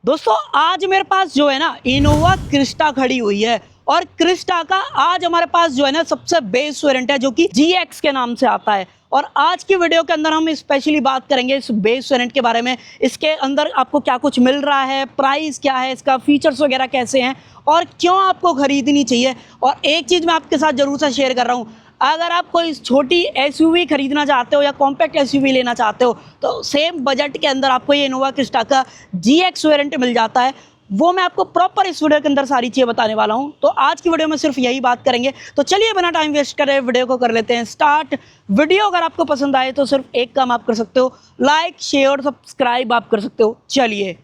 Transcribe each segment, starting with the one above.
दोस्तों आज मेरे पास जो है ना इनोवा क्रिस्टा खड़ी हुई है और क्रिस्टा का आज हमारे पास जो है ना सबसे बेस वेरिएंट है जो कि GX के नाम से आता है। और आज की वीडियो के अंदर हम स्पेशली बात करेंगे इस बेस वेरिएंट के बारे में, इसके अंदर आपको क्या कुछ मिल रहा है, प्राइस क्या है, इसका फीचर्स वगैरह कैसे हैं और क्यों आपको खरीदनी चाहिए। और एक चीज़ मैं आपके साथ जरूर से शेयर कर रहा हूँ, अगर आप कोई छोटी SUV खरीदना चाहते हो या कॉम्पैक्ट SUV लेना चाहते हो तो सेम बजट के अंदर आपको ये इनोवा क्रिस्टा का GX वेरिएंट मिल जाता है। वो मैं आपको प्रॉपर इस वीडियो के अंदर सारी चीज़ें बताने वाला हूं। तो आज की वीडियो में सिर्फ यही बात करेंगे। तो चलिए बिना टाइम वेस्ट करे वीडियो को कर लेते हैं स्टार्ट। वीडियो अगर आपको पसंद आए तो सिर्फ एक काम आप कर सकते हो, लाइक शेयर सब्सक्राइब आप कर सकते हो। चलिए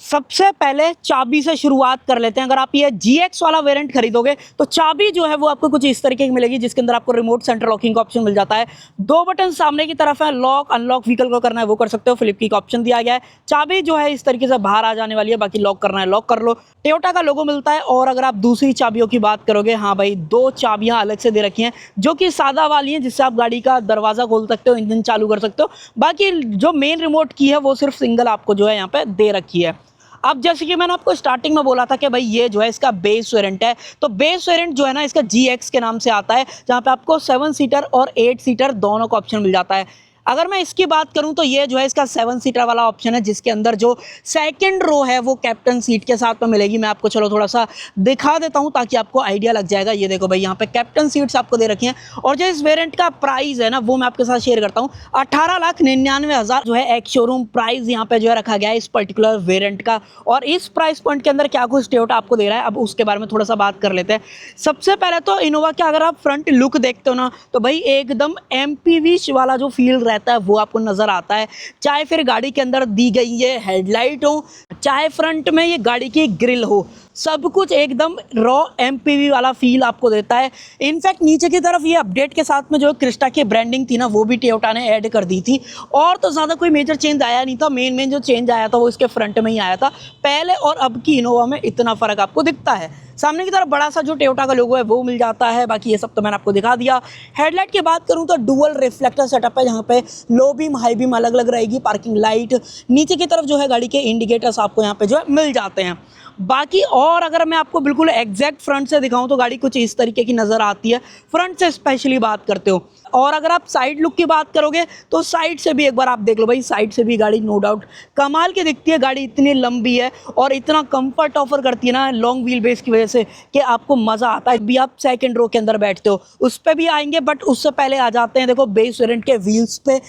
सबसे पहले चाबी से शुरुआत कर लेते हैं। अगर आप ये GX वाला वेरिएंट खरीदोगे तो चाबी जो है वो आपको कुछ इस तरीके की मिलेगी, जिसके अंदर आपको रिमोट सेंटर लॉकिंग का ऑप्शन मिल जाता है। 2 बटन सामने की तरफ है, लॉक अनलॉक व्हीकल को करना है वो कर सकते हो, फ्लिप की का ऑप्शन दिया गया है। चाबी जो है इस तरीके से बाहर आ जाने वाली है, बाकी लॉक करना है लॉक कर लो। टोयोटा का लोगो मिलता है। और अगर आप दूसरी चाबियों की बात करोगे, हाँ भाई 2 चाबियां अलग से दे रखी हैं जो कि सादा वाली हैं, जिससे आप गाड़ी का दरवाजा खोल सकते हो, इंजन चालू कर सकते हो। बाकी जो मेन रिमोट की है वो सिर्फ सिंगल आपको जो है यहाँ पे दे रखी है। अब जैसे कि मैंने आपको स्टार्टिंग में बोला था कि भाई ये जो है इसका बेस वेरिएंट है, तो बेस वेरिएंट जो है ना इसका GX के नाम से आता है, जहाँ पे आपको 7 सीटर और 8 सीटर दोनों का ऑप्शन मिल जाता है। अगर मैं इसकी बात करूं तो ये जो है इसका 7 सीटर वाला ऑप्शन है, जिसके अंदर जो सेकंड रो है वो कैप्टन सीट के साथ में मिलेगी। मैं आपको चलो थोड़ा सा दिखा देता हूं ताकि आपको आइडिया लग जाएगा। ये देखो भाई यहाँ पे कैप्टन सीट्स आपको दे रखी हैं। और जो इस वेरिएंट का प्राइस है ना वो मैं आपके साथ शेयर करता हूँ। 18,99,000 जो है एक शोरूम प्राइस यहाँ पे जो है रखा गया है इस पर्टिकुलर वेरिएंट का। और इस प्राइस पॉइंट के अंदर क्या कुछ टोयोटा आपको दे रहा है, अब उसके बारे में थोड़ा सा बात कर लेते हैं। सबसे पहले तो इनोवा का अगर आप फ्रंट लुक देखते हो ना तो भाई एकदम MPV वाला जो फील रहता है वो आपको नजर आता है। चाहे फिर गाड़ी के अंदर दी गई ये हेडलाइट हो, चाहे फ्रंट में ये गाड़ी की ग्रिल हो, सब कुछ एकदम रॉ MPV वाला फील आपको देता है। इनफैक्ट नीचे की तरफ ये अपडेट के साथ में जो क्रिस्टा की ब्रांडिंग थी ना वो भी टोयोटा ने ऐड कर दी थी। और तो ज़्यादा कोई मेजर चेंज आया नहीं था। मेन जो चेंज आया था वो इसके फ्रंट में ही आया था। पहले और अब की इनोवा में इतना फ़र्क आपको दिखता है। सामने की तरफ बड़ा सा जो टोयोटा का लोगो है वो मिल जाता है। बाकी ये सब तो मैंने आपको दिखा दिया। हेडलाइट की बात करूं तो डुअल रिफ्लेक्टर सेटअप है, जहां पे लो बीम हाई बीम अलग अलग रहेगी। पार्किंग लाइट, नीचे की तरफ जो है गाड़ी के इंडिकेटर्स आपको यहाँ पे जो है मिल जाते हैं। बाकी और अगर मैं आपको बिल्कुल एग्जैक्ट फ्रंट से दिखाऊं तो गाड़ी कुछ इस तरीके की नज़र आती है, फ्रंट से स्पेशली बात करते हो। और अगर आप साइड लुक की बात करोगे तो साइड से भी एक बार आप देख लो भाई, साइड से भी गाड़ी नो डाउट कमाल की दिखती है। गाड़ी इतनी लंबी है और इतना कंफर्ट ऑफर करती है ना लॉन्ग व्हील बेस की वजह से कि आपको मज़ा आता है। भी आप सेकंड रो के अंदर बैठते हो, उस पर भी आएंगे, बट उससे पहले आ जाते हैं देखो बेस वेरिएंट के व्हील्स पे।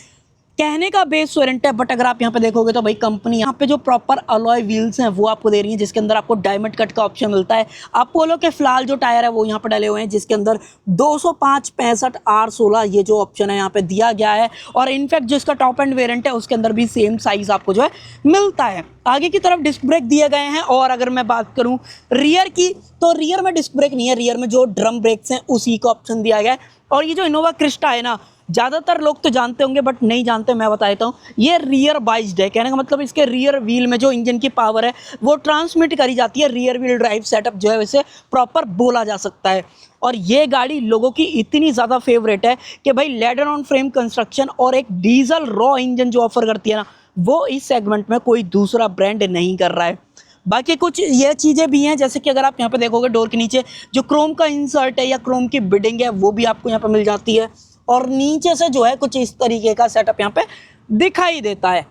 कहने का बेस वेरिएंट है, बट अगर आप यहाँ पे देखोगे तो भाई कंपनी यहाँ पे जो प्रॉपर अलॉय व्हील्स हैं वो आपको दे रही है, जिसके अंदर आपको डायमंड कट का ऑप्शन मिलता है। अपोलो के फिलहाल जो टायर है वो यहाँ पे डले हुए हैं, जिसके अंदर 205/65 R16 ये जो ऑप्शन है यहाँ पे दिया गया है। और इनफैक्ट जो इसका टॉप एंड वेरिएंट है उसके अंदर भी सेम साइज आपको जो है मिलता है। आगे की तरफ डिस्क ब्रेक दिए गए हैं। और अगर मैं बात करूँ रियर की तो रियर में डिस्क ब्रेक नहीं है, रियर में जो ड्रम ब्रेक्स हैं उसी का ऑप्शन दिया गया है। और ये जो इनोवा क्रिस्टा है ना, ज़्यादातर लोग तो जानते होंगे बट नहीं जानते, मैं बता देता हूँ। ये रियर बाइज्ड है, कहने का मतलब इसके रियर व्हील में जो इंजन की पावर है वो ट्रांसमिट करी जाती है। रियर व्हील ड्राइव सेटअप जो है वैसे प्रॉपर बोला जा सकता है। और ये गाड़ी लोगों की इतनी ज़्यादा फेवरेट है कि भाई लेडर ऑन फ्रेम कंस्ट्रक्शन और एक डीजल रॉ इंजन जो ऑफर करती है ना, वो इस सेगमेंट में कोई दूसरा ब्रांड नहीं कर रहा है। बाकी कुछ ये चीज़ें भी हैं, जैसे कि अगर आप यहाँ पे देखोगे डोर के नीचे जो क्रोम का इंसर्ट है या क्रोम की बिडिंग है वो भी आपको यहाँ पे मिल जाती है। और नीचे से जो है कुछ इस तरीके का सेटअप यहाँ पे दिखाई देता है।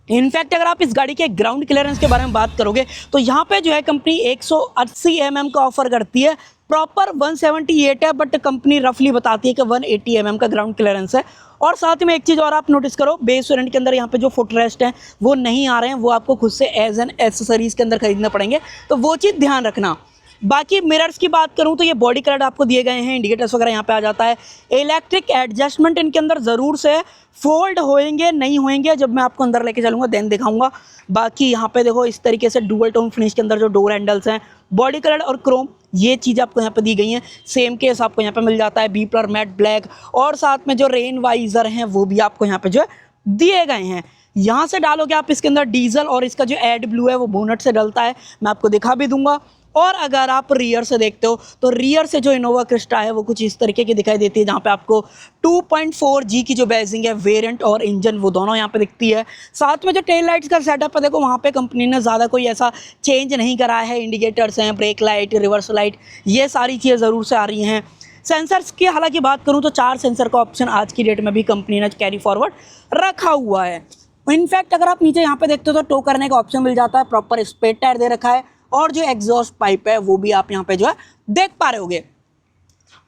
इनफैक्ट अगर आप इस गाड़ी के ग्राउंड क्लियरेंस के बारे में बात करोगे तो यहाँ पे जो है कंपनी 180 mm का ऑफर करती है। प्रॉपर 178 है, बट कंपनी रफली बताती है कि 180 mm का ग्राउंड क्लियरेंस है। और साथ में एक चीज़ और आप नोटिस करो, बेस वेरिएंट के अंदर यहाँ पे जो फुट रेस्ट हैं वो नहीं आ रहे हैं, वो आपको खुद से एज एन एसेसरीज के अंदर खरीदने पड़ेंगे, तो वो चीज़ ध्यान रखना। बाकी मिरर्स की बात करूं तो ये बॉडी कलर आपको दिए गए हैं, इंडिकेटर्स वगैरह यहाँ पे आ जाता है। इलेक्ट्रिक एडजस्टमेंट इनके अंदर ज़रूर से फोल्ड होएंगे नहीं होएंगे, जब मैं आपको अंदर लेके चलूँगा देन दिखाऊंगा। बाकी यहाँ पे देखो इस तरीके से डुअल टोन फिनिश के अंदर जो डोर हैंडल्स हैं, बॉडी कलर और क्रोम, ये चीज़ आपको यहाँ पे दी गई हैं। सेम केस आपको यहाँ पे मिल जाता है, बीपलर मैट ब्लैक, और साथ में जो रेन वाइजर हैं वो भी आपको यहाँ पे जो है दिए गए हैं। यहाँ से डालोगे आप इसके अंदर डीजल और इसका जो एड ब्लू है वो बोनट से डलता है, मैं आपको दिखा भी दूंगा। और अगर आप रियर से देखते हो तो रियर से जो इनोवा क्रिस्टा है वो कुछ इस तरीके की दिखाई देती है, जहाँ पे आपको 2.4G की जो बैजिंग है वेरिएंट और इंजन वो दोनों यहाँ पे दिखती है। साथ में जो टेल लाइट्स का सेटअप है देखो वहाँ पे कंपनी ने ज़्यादा कोई ऐसा चेंज नहीं करा है। इंडिकेटर्स हैं, ब्रेक लाइट, रिवर्स लाइट, ये सारी चीज़ें ज़रूर से आ रही हैं। सेंसर्स की हालांकि बात करूँ तो 4 सेंसर का ऑप्शन आज की डेट में भी कंपनी ने कैरी फॉरवर्ड रखा हुआ है। इनफैक्ट अगर आप नीचे यहाँ पे देखते हो तो टो करने का ऑप्शन मिल जाता है, प्रॉपर स्पेयर टायर दे रखा है और जो एग्जॉस्ट पाइप है वो भी आप यहाँ पे जो है देख पा रहे होगे।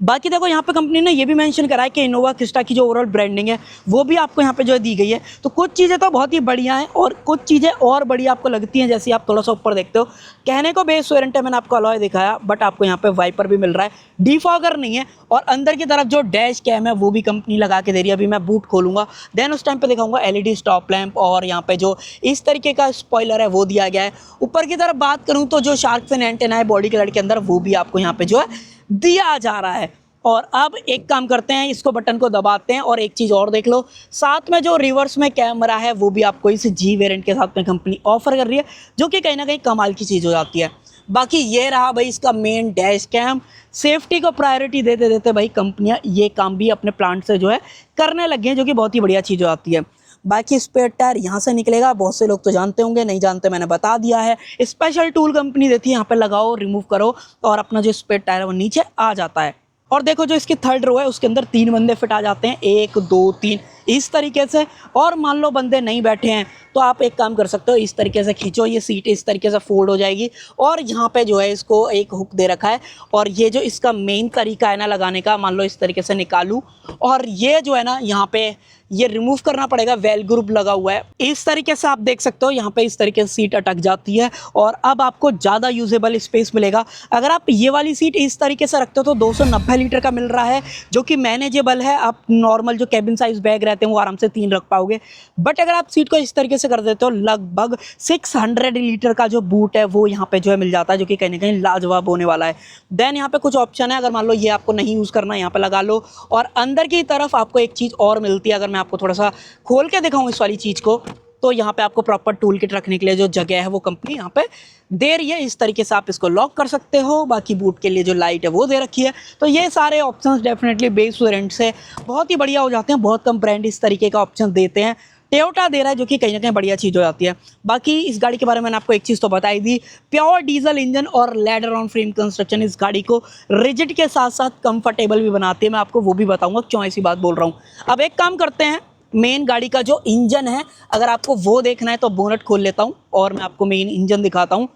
बाकी देखो यहाँ पे कंपनी ने ये भी मेंशन करा है कि इनोवा क्रिस्टा की जो ओवरऑल ब्रांडिंग है वो भी आपको यहाँ पे जो है दी गई है। तो कुछ चीज़ें तो बहुत ही बढ़िया हैं और कुछ चीज़ें और बढ़िया आपको लगती हैं, जैसे आप थोड़ा सा ऊपर देखते हो। कहने को बेस वेरिएंट है, मैंने आपको अलॉय दिखाया, बट आपको यहाँ पे वाइपर भी मिल रहा है, डिफॉगर नहीं है। और अंदर की तरफ जो डैश कैम है वो भी कंपनी लगा के दे रही है। अभी मैं बूट खोलूँगा देन उस टाइम पर दिखाऊँगा LED स्टॉप लैम्प और यहाँ पे जो इस तरीके का स्पॉइलर है वो दिया गया है। ऊपर की तरफ बात करूँ तो जो शार्क फिन एंटेना है बॉडी कलर के अंदर वो भी आपको यहाँ पे जो है दिया जा रहा है। और अब एक काम करते हैं, इसको बटन को दबाते हैं और एक चीज़ और देख लो, साथ में जो रिवर्स में कैमरा है वो भी आपको इस G वेरिएंट के साथ में कंपनी ऑफर कर रही है, जो कि कहीं ना कहीं कमाल की चीज़ हो जाती है। बाकी ये रहा भाई इसका मेन डैश कैम। सेफ्टी को प्रायोरिटी देते देते भाई कंपनियां ये काम भी अपने प्लांट से जो है करने लग गए हैं, जो कि बहुत ही बढ़िया चीज़ हो जाती है। बाकी स्पेयर टायर यहाँ से निकलेगा, बहुत से लोग तो जानते होंगे, नहीं जानते मैंने बता दिया है। स्पेशल टूल कंपनी देती है, यहाँ पे लगाओ, रिमूव करो और अपना जो स्पेयर टायर है वो नीचे आ जाता है। और देखो जो इसकी थर्ड रो है उसके अंदर 3 बंदे फिट आ जाते हैं, 1 2 3 इस तरीके से। और मान लो बंदे नहीं बैठे हैं तो आप एक काम कर सकते हो, इस तरीके से खींचो, ये सीट इस तरीके से फोल्ड हो जाएगी और यहाँ पे जो है इसको एक हुक दे रखा है। और ये जो इसका मेन तरीका है ना लगाने का, मान लो इस तरीके से निकालूं और ये जो है ना यहाँ पे ये रिमूव करना पड़ेगा, वेल ग्रुप लगा हुआ है। इस तरीके से आप देख सकते हो यहाँ पे इस तरीके से सीट अटक जाती है और अब आपको ज़्यादा यूजेबल स्पेस मिलेगा। अगर आप ये वाली सीट इस तरीके से रखते हो तो 290 लीटर का मिल रहा है, जो कि मैनेजेबल है। आप नॉर्मल जो कैबिन साइज बैग रहते हैं वो आराम से 3 रख पाओगे। बट अगर आप सीट को इस तरीके से कर देते हो लगभग 600 लीटर का जो बूट है वो यहाँ पे जो है मिल जाता है, जो कि कहीं ना कहीं लाजवाब होने वाला है। देन यहाँ पे कुछ ऑप्शन है, अगर मान लो ये आपको नहीं यूज़ करना यहाँ पे लगा लो। और अंदर की तरफ आपको एक चीज़ और मिलती है, अगर मैं आपको थोड़ा सा खोल के दिखाऊं इस वाली चीज़ को, तो यहाँ पे आपको प्रॉपर टूल किट रखने के लिए जो जगह है वो कंपनी यहाँ पे दे रही है। इस तरीके से आप इसको लॉक कर सकते हो। बाकी बूट के लिए जो लाइट है वो दे रखी है। तो ये सारे ऑप्शंस डेफिनेटली बेस वेरिएंट से बहुत ही बढ़िया हो जाते हैं। बहुत कम ब्रांड इस तरीके का ऑप्शन देते हैं, टोयोटा दे रहा है, जो कि कहीं ना कहीं बढ़िया चीज़ हो जाती है। बाकी इस गाड़ी के बारे में मैंने आपको एक चीज़ तो बताई दी, प्योर डीजल इंजन और लेडर ऑन फ्रेम कंस्ट्रक्शन इस गाड़ी को रिजिड के साथ साथ कंफर्टेबल भी बनाती है। मैं आपको वो भी बताऊंगा क्यों ऐसी बात बोल रहा हूँ। अब एक काम करते हैं, मेन गाड़ी का जो इंजन है अगर आपको वो देखना है तो बोनट खोल लेता हूँ और मैं आपको मेन इंजन दिखाता हूँ।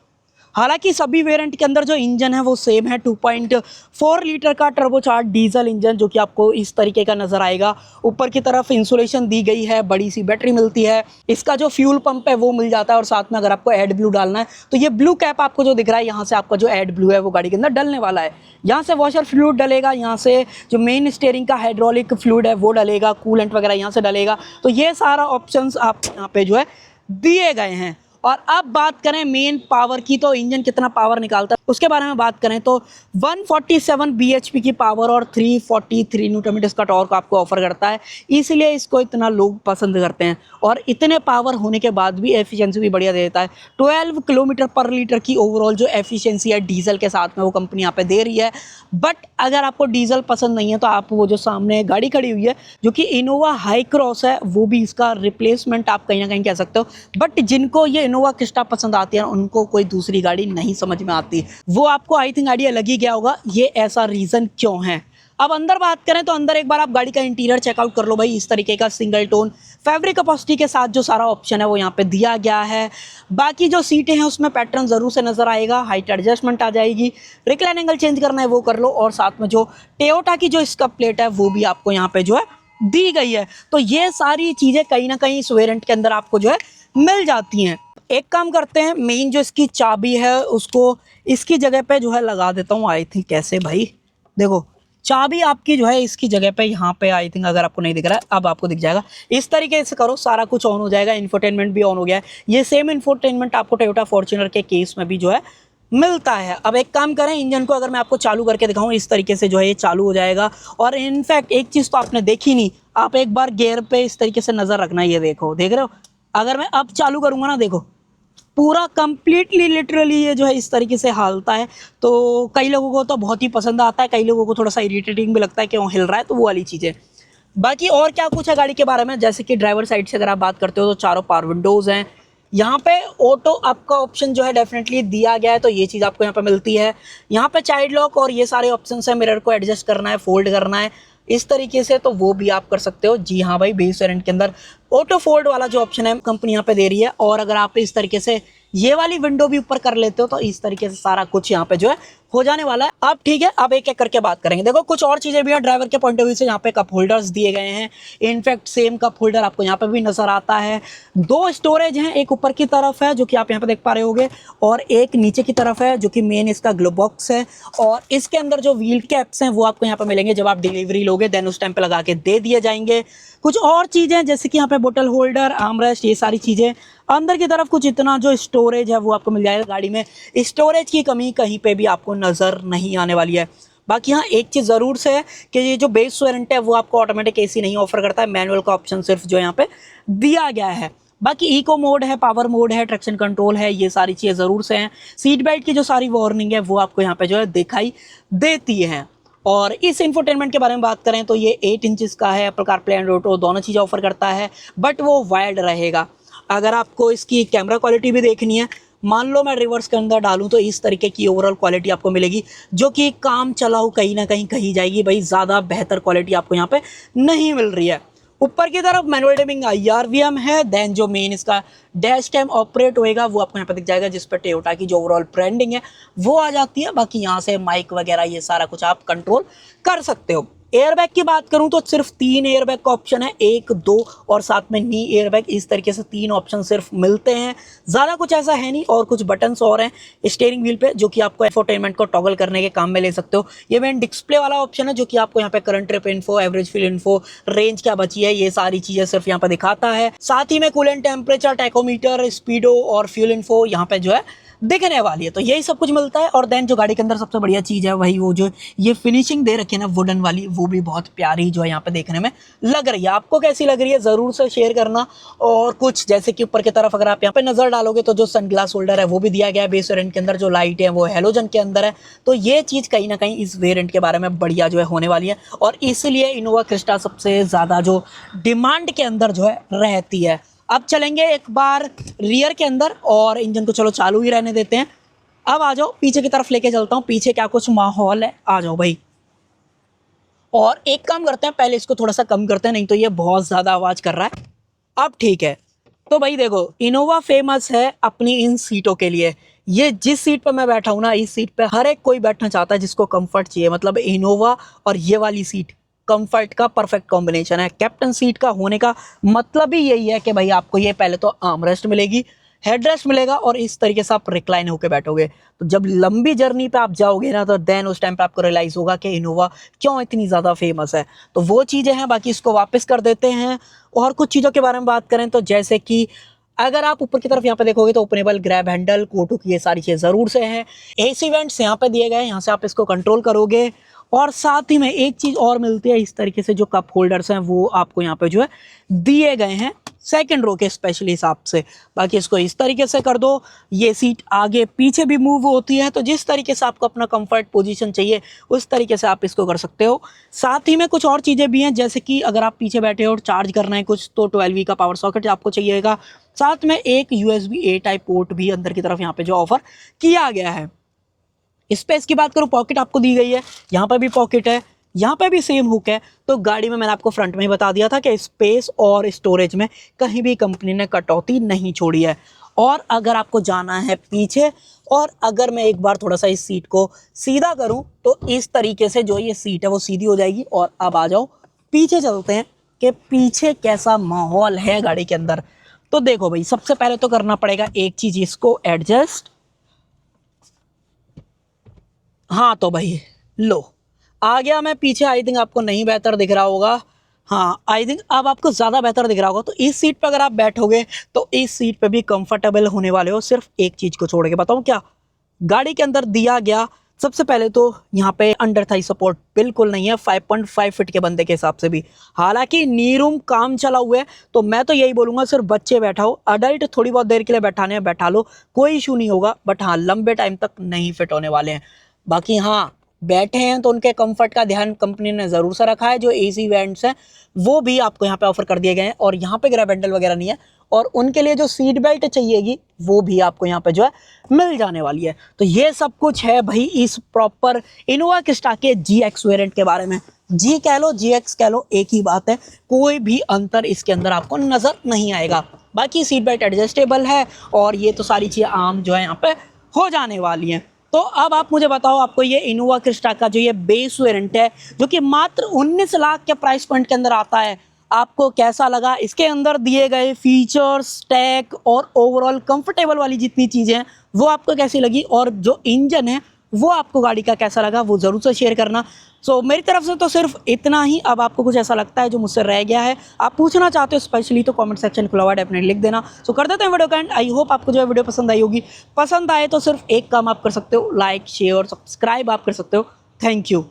हालांकि सभी वेरिएंट के अंदर जो इंजन है वो सेम है, 2.4 लीटर का टर्बोचार्ज डीजल इंजन, जो कि आपको इस तरीके का नजर आएगा। ऊपर की तरफ इंसुलेशन दी गई है, बड़ी सी बैटरी मिलती है, इसका जो फ्यूल पंप है वो मिल जाता है और साथ में अगर आपको एड ब्लू डालना है तो ये ब्लू कैप आपको जो दिख रहा है यहाँ से आपका जो एड ब्लू है वो गाड़ी के अंदर डलने वाला है। यहाँ से वॉशर फ्लूइड डलेगा, यहाँ से जो मेन स्टीयरिंग का हाइड्रोलिक फ्लूइड है वो डलेगा, कूलेंट वगैरह यहाँ से डलेगा। तो ये सारा ऑप्शंस आप यहाँ पे जो है दिए गए हैं। और अब बात करें मेन पावर की, तो इंजन कितना पावर निकालता है उसके बारे में बात करें तो 147 bhp की पावर और 343 न्यूटन मीटर का टॉर्क आपको ऑफर करता है, इसलिए इसको इतना लोग पसंद करते हैं। और इतने पावर होने के बाद भी एफिशिएंसी भी बढ़िया देता है। 12 किलोमीटर पर लीटर की ओवरऑल जो एफिशिएंसी है डीजल के साथ में वो कंपनी यहाँ पे दे रही है। बट अगर आपको डीजल पसंद नहीं है तो आप वो जो सामने गाड़ी खड़ी हुई है जो कि इनोवा हाई क्रॉस है, वो भी इसका रिप्लेसमेंट आप कहीं ना कहीं कह सकते हो। बट जिनको ये इनोवा क्रिस्टा पसंद आती है उनको कोई दूसरी गाड़ी नहीं समझ में आती, वो आपको आई थिंक आइडिया लग ही गया होगा ये ऐसा रीजन क्यों है। अब अंदर बात करें तो अंदर एक बार आप गाड़ी का इंटीरियर चेकआउट कर लो भाई। इस तरीके का सिंगल टोन फैब्रिक अपॉस्टी के साथ जो सारा ऑप्शन है वो यहाँ पे दिया गया है। बाकी जो सीटें हैं उसमें पैटर्न जरूर से नजर आएगा, हाइट एडजस्टमेंट आ जाएगी, रिक्लाइन एंगल चेंज करना है वो कर लो। और साथ में जो टोयोटा की जो इसका प्लेट है वो भी आपको यहाँ पे जो है दी गई है। तो ये सारी चीजें कहीं ना कहीं इस वेरिएंट के अंदर आपको जो है मिल जाती हैं। एक काम करते हैं, मेन जो इसकी चाबी है उसको इसकी जगह पे जो है लगा देता हूँ। आई थिंक कैसे भाई, देखो चाबी आपकी जो है इसकी जगह पे यहाँ पे, आई थिंक अगर आपको नहीं दिख रहा है अब आपको दिख जाएगा। इस तरीके से करो, सारा कुछ ऑन हो जाएगा। इंफोटेनमेंट भी ऑन हो गया है। ये सेम इंफोटेनमेंट आपको टोयोटा फॉर्च्यूनर के केस में भी जो है मिलता है। अब एक काम करें, इंजन को अगर मैं आपको चालू करके दिखाऊं इस तरीके से जो है ये चालू हो जाएगा। और इनफैक्ट एक चीज़ तो आपने देखी नहीं, आप एक बार गियर पे इस तरीके से नज़र रखना, ये देखो, देख रहे हो अगर मैं अब चालू करूँगा ना, देखो पूरा कंप्लीटली लिटरली ये जो है इस तरीके से हालता है। तो कई लोगों को तो बहुत ही पसंद आता है, कई लोगों को थोड़ा सा इरिटेटिंग भी लगता है क्यों हिल रहा है, तो वो वाली चीज़ें। बाकी और क्या कुछ है गाड़ी के बारे में, जैसे कि ड्राइवर साइड से अगर आप बात करते हो तो चारों पावर विंडोज़ हैं। यहाँ पे ऑटो अप का ऑप्शन जो है डेफिनेटली दिया गया है, तो ये चीज़ आपको यहाँ पे मिलती है। यहाँ पे चाइल्ड लॉक और ये सारे ऑप्शन है, मिरर को एडजस्ट करना है, फोल्ड करना है इस तरीके से, तो वो भी आप कर सकते हो। जी हाँ भाई, बेस वेरिएंट के अंदर ऑटो फोल्ड वाला जो ऑप्शन है कंपनी यहाँ पे दे रही है। और अगर आप इस तरीके से ये वाली विंडो भी ऊपर कर लेते हो तो इस तरीके से सारा कुछ यहाँ पे जो है हो जाने वाला है। अब ठीक है, अब एक एक करके बात करेंगे। देखो कुछ और चीज़ें भी हैं ड्राइवर के पॉइंट ऑफ व्यू से। यहाँ पे कप होल्डर्स दिए गए हैं, इनफैक्ट सेम कप होल्डर आपको यहाँ पे भी नजर आता है। 2 स्टोरेज हैं, एक ऊपर की तरफ है जो कि आप यहाँ पे देख पा रहे होगे, और एक नीचे की तरफ है जो कि मेन इसका ग्लो बॉक्स है। और इसके अंदर जो व्हील कैप्स हैं वो आपको यहाँ पे मिलेंगे, जब आप डिलीवरी लोगे देन उस टाइम पे लगा के दे दिए जाएंगे। कुछ और चीज़ें जैसे कि यहाँ पे बोतल होल्डर, आर्मरेस्ट, ये सारी चीज़ें। अंदर की तरफ कुछ इतना जो स्टोरेज है वो आपको मिल जाएगा। गाड़ी में स्टोरेज की कमी कहीं पे भी आपको नज़र नहीं आने वाली है। बाकी हाँ, एक चीज़ ज़रूर से है कि ये जो बेस वेरिएंट है वो आपको ऑटोमेटिक एसी नहीं ऑफर करता है, मैनुअल का ऑप्शन सिर्फ जो यहाँ पे दिया गया है। बाकी इको मोड है, पावर मोड है, ट्रैक्शन कंट्रोल है, ये सारी चीज़ें ज़रूर से हैं। सीट बेल्ट की जो सारी वार्निंग है वो आपको यहाँ पे जो है दिखाई देती है। और इस इंफोटेनमेंट के बारे में बात करें तो ये 8 इंचज़ का है, एप्पल कारप्ले एंड्रॉइड ऑटो दोनों चीज़ें ऑफर करता है, बट वो वायर्ड रहेगा। अगर आपको इसकी कैमरा क्वालिटी भी देखनी है, मान लो मैं रिवर्स के अंदर डालूं तो इस तरीके की ओवरऑल क्वालिटी आपको मिलेगी, जो कि काम चलाऊ कहीं ना कहीं कही जाएगी भाई, ज़्यादा बेहतर क्वालिटी आपको यहाँ पे नहीं मिल रही है। ऊपर की तरफ मैनुअल डिमिंग IRVM है। देन जो मेन इसका डैश कैम ऑपरेट होएगा वो आपको यहाँ पे दिख जाएगा, जिस पर टोयोटा की जो ओवरऑल ब्रांडिंग है वो आ जाती है। बाकी यहाँ से माइक वगैरह ये सारा कुछ आप कंट्रोल कर सकते हो। एयरबैग की बात करूं तो सिर्फ 3 एयरबैग का ऑप्शन है, 1, 2 और साथ में नी एयरबैग, इस तरीके से 3 ऑप्शन सिर्फ मिलते हैं। ज़्यादा कुछ ऐसा है नहीं। और कुछ बटन्स और हैं स्टीयरिंग व्हील पे जो कि आपको इंफोटेनमेंट को टॉगल करने के काम में ले सकते हो। ये मेन डिस्प्ले वाला ऑप्शन है जो कि आपको यहाँ पे current trip info, average fuel info, range क्या बची है, ये सारी चीज़ें सिर्फ यहाँ पे दिखाता है। साथ ही में कूलेंट टेम्परेचर, टैकोमीटर, स्पीडो और फ्यूल इन्फो यहाँ पे जो है दिखने वाली है। तो यही सब कुछ मिलता है। और देन जो गाड़ी के अंदर सबसे बढ़िया चीज़ है वही वो जो ये फिनिशिंग दे रखी है ना वुडन वाली, वो भी बहुत प्यारी जो है यहाँ पे देखने में लग रही है। आपको कैसी लग रही है ज़रूर से शेयर करना। और कुछ जैसे कि ऊपर की तरफ अगर आप यहाँ पे नज़र डालोगे तो जो सनग्लास होल्डर है वो भी दिया गया है बेस वेरिएंट के अंदर। जो लाइट है वो हेलोजन के अंदर है, तो ये चीज़ कहीं ना कहीं इस वेरिएंट के बारे में बढ़िया जो है होने वाली है। और इसलिए इनोवा क्रिस्टा सबसे ज़्यादा जो डिमांड के अंदर जो है रहती है। अब चलेंगे एक बार रियर के अंदर, और इंजन को चलो चालू ही रहने देते हैं। अब आ जाओ पीछे की तरफ लेके चलता हूँ, पीछे क्या कुछ माहौल है, आ जाओ भाई। और एक काम करते हैं, पहले इसको थोड़ा सा कम करते हैं, नहीं तो ये बहुत ज़्यादा आवाज़ कर रहा है। अब ठीक है। तो भाई देखो, इनोवा फेमस है अपनी इन सीटों के लिए। ये जिस सीट पर मैं बैठा हूँ ना, इस सीट पे हर एक कोई बैठना चाहता है जिसको कंफर्ट चाहिए। मतलब इनोवा और ये वाली सीट कंफर्ट का परफेक्ट कॉम्बिनेशन है। कैप्टन सीट का होने का मतलब ही यही है कि भाई आपको ये पहले तो आर्मरेस्ट मिलेगी, हेडरेस्ट मिलेगा, और इस तरीके से आप रिक्लाइन होकर बैठोगे। तो जब लंबी जर्नी पे आप जाओगे ना, तो देन उस टाइम पे आपको रियलाइज होगा कि इनोवा क्यों इतनी ज़्यादा फेमस है। तो वो चीज़ें हैं, बाकी इसको वापस कर देते हैं। और कुछ चीज़ों के बारे में बात करें तो जैसे कि अगर आप ऊपर की तरफ यहाँ पे देखोगे तो ओपनेबल ग्रैब हैंडल, कोटू की ये सारी चीज़ें ज़रूर से हैं। AC वेंट्स यहाँ पे दिए गए हैं, यहाँ से आप इसको कंट्रोल करोगे। और साथ ही में एक चीज़ और मिलती है, इस तरीके से जो कप होल्डर्स हैं वो आपको यहाँ पे जो है दिए गए हैं सेकंड रो के स्पेशली हिसाब से। बाकी इसको इस तरीके से कर दो, ये सीट आगे पीछे भी मूव होती है। तो जिस तरीके से आपको अपना कंफर्ट पोजीशन चाहिए उस तरीके से आप इसको कर सकते हो। साथ ही में कुछ और चीज़ें भी हैं, जैसे कि अगर आप पीछे बैठे हो और चार्ज करना है कुछ, तो 12V का पावर सॉकेट आपको चाहिएगा। साथ में एक USB-A टाइप पोर्ट भी अंदर की तरफ यहाँ पे जो ऑफर किया गया है। स्पेस की बात करूँ, पॉकेट आपको दी गई है, यहाँ पर भी पॉकेट है, यहाँ पे भी सेम हुक है। तो गाड़ी में मैंने आपको फ्रंट में ही बता दिया था कि स्पेस और स्टोरेज में कहीं भी कंपनी ने कटौती नहीं छोड़ी है। और अगर आपको जाना है पीछे, और अगर मैं एक बार थोड़ा सा इस सीट को सीधा करूं तो इस तरीके से जो ये सीट है वो सीधी हो जाएगी। और अब आ जाओ पीछे चलते हैं कि पीछे कैसा माहौल है गाड़ी के अंदर। तो देखो भाई, सबसे पहले तो करना पड़ेगा एक चीज़, इसको एडजस्ट। हाँ तो भाई लो आ गया मैं पीछे। आई थिंक आपको नहीं बेहतर दिख रहा होगा, हाँ आई थिंक अब आपको ज़्यादा बेहतर दिख रहा होगा। तो इस सीट पर अगर आप बैठोगे तो इस सीट पे भी कंफर्टेबल होने वाले हो, सिर्फ एक चीज़ को छोड़ के। बताऊँ क्या? गाड़ी के अंदर दिया गया सबसे पहले तो यहाँ पे अंडर थाई सपोर्ट बिल्कुल नहीं है 5.5 फीट के बंदे के हिसाब से भी। हालांकि नी रूम काम चला हुआ है, तो मैं तो यही बोलूँगा सिर्फ बच्चे बैठाओ, अडल्ट थोड़ी बहुत देर के लिए बैठाने हैं बैठा लो, कोई इशू नहीं होगा। बट हाँ, लंबे टाइम तक नहीं फिट होने वाले हैं। बाकी हाँ, बैठे हैं तो उनके कंफर्ट का ध्यान कंपनी ने ज़रूर सा रखा है। जो एसी वेंट्स हैं वो भी आपको यहाँ पे ऑफर कर दिए गए हैं, और यहाँ पे ग्रैब हैंडल वगैरह नहीं है। और उनके लिए जो सीट बेल्ट चाहिएगी वो भी आपको यहाँ पे जो है मिल जाने वाली है। तो ये सब कुछ है भाई इस प्रॉपर इनोवा क्रिस्टा के GX वेरिएंट के बारे में। जी कह लो, GX कह लो, एक ही बात है, कोई भी अंतर इसके अंदर आपको नज़र नहीं आएगा। बाकी सीट बेल्ट एडजस्टेबल है, और ये तो सारी चीज़ें आम जो है यहाँ पे हो जाने वाली हैं। तो अब आप मुझे बताओ, आपको ये इनोवा क्रिस्टा का जो ये बेस वेरिएंट है, जो कि मात्र 19 लाख के प्राइस पॉइंट के अंदर आता है, आपको कैसा लगा? इसके अंदर दिए गए फीचर्स, टैग और ओवरऑल कंफर्टेबल वाली जितनी चीज़ें हैं वो आपको कैसी लगी? और जो इंजन है वो आपको गाड़ी का कैसा लगा, वो ज़रूर से शेयर करना। सो मेरी तरफ से तो सिर्फ इतना ही। अब आपको कुछ ऐसा लगता है जो मुझसे रह गया है, आप पूछना चाहते हो स्पेशली, तो कमेंट सेक्शन खुला हुआ है, डेफिनेटली लिख देना। सो कर देते हैं वीडियो का एंड। आई होप आपको जो है वीडियो पसंद आई होगी। पसंद आए तो सिर्फ एक काम आप कर सकते हो, लाइक शेयर और सब्सक्राइब आप कर सकते हो। Thank you.